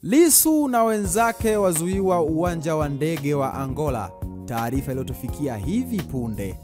Lissu na wenzake wazuiwa uwanja wa ndege wa Angola. Taarifa iliyotufikia hivi punde.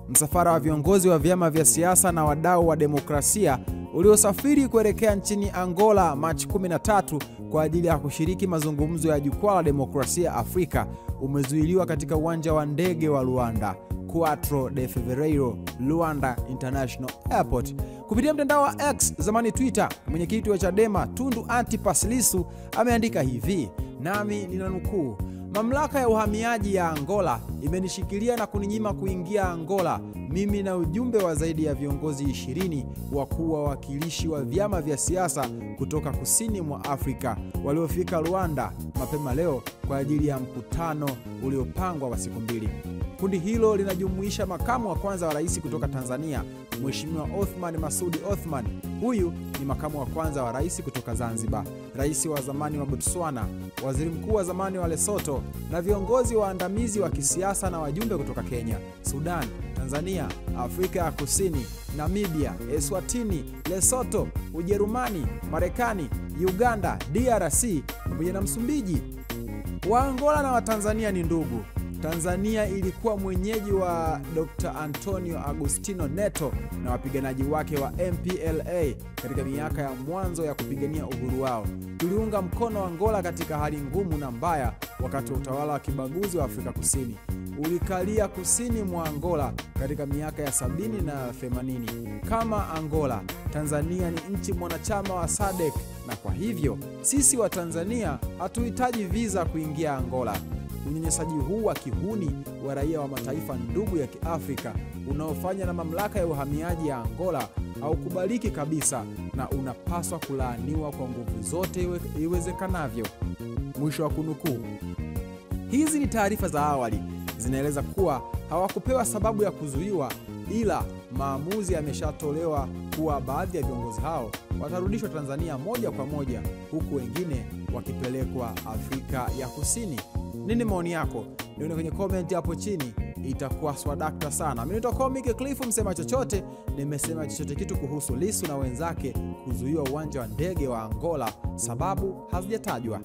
Msafara wa viongozi wa vyama vya siasa na wadau wa demokrasia uliosafiri kuelekea nchini Angola Machi 13 kwa ajili ya kushiriki mazungumzo ya jukwaa la demokrasia Afrika umezuiliwa katika uwanja wa ndege wa Luanda, 4 de Fevereiro, Luanda International Airport. Kupitia mtandao wa X, zamani Twitter, mwenyekiti wa Chadema Tundu Antipas Lissu ameandika hivi, nami ninanukuu: "Mamlaka ya uhamiaji ya Angola imenishikilia na kuninyima kuingia Angola, mimi na ujumbe wa zaidi ya viongozi 20 wakuu wawakilishi wa vyama vya siasa kutoka kusini mwa Afrika waliofika Luanda mapema leo kwa ajili ya mkutano uliopangwa wa siku 2. Kundi hilo linajumuisha makamu wa kwanza wa rais kutoka Tanzania, Mheshimiwa Othman Masoud Othman. Huyu ni makamu wa kwanza wa rais kutoka Zanzibar, rais wa zamani wa Botswana, waziri mkuu wa zamani wa Lesotho, na viongozi waandamizi wa kisiasa na wajumbe kutoka Kenya, Sudan, Tanzania, Afrika ya Kusini, Namibia, Eswatini, Lesotho, Ujerumani, Marekani, Uganda, DRC pamoja na Msumbiji. Wa Angola na wa Tanzania ni ndugu. Tanzania ilikuwa mwenyeji wa Dr. Antonio Agostinho Neto na wapiganaji wake wa MPLA katika miaka ya mwanzo ya kupigania uhuru wao. Tuliunga mkono Angola katika hali ngumu na mbaya wakati wa utawala wa kibaguzi wa Afrika Kusini. Ulikalia kusini mwa Angola katika miaka ya 70 na 80. Kama Angola, Tanzania ni nchi mwanachama wa SADC, na kwa hivyo sisi wa Tanzania hatuhitaji visa kuingia Angola. Unyanyasaji huu wa kihuni wa raia wa mataifa ndugu ya Kiafrika unaofanya na mamlaka ya uhamiaji ya Angola haukubaliki kabisa na unapaswa kulaaniwa kwa nguvu zote iwezekanavyo." Mwisho wa kunukuu. Hizi ni taarifa za awali, zinaeleza kuwa hawakupewa sababu ya kuzuiwa, ila maamuzi yameshatolewa kuwa baadhi ya viongozi hao watarudishwa Tanzania moja kwa moja, huku wengine wakipelekwa Afrika ya Kusini. Nini maoni yako? Nione kwenye comment hapo chini, itakuwa swadakta sana. Mimi ni Comic Cliff, msema chochote. Nimesema chochote kitu kuhusu Lissu na wenzake kuzuiwa uwanja wa ndege wa Angola, sababu hazijatajwa.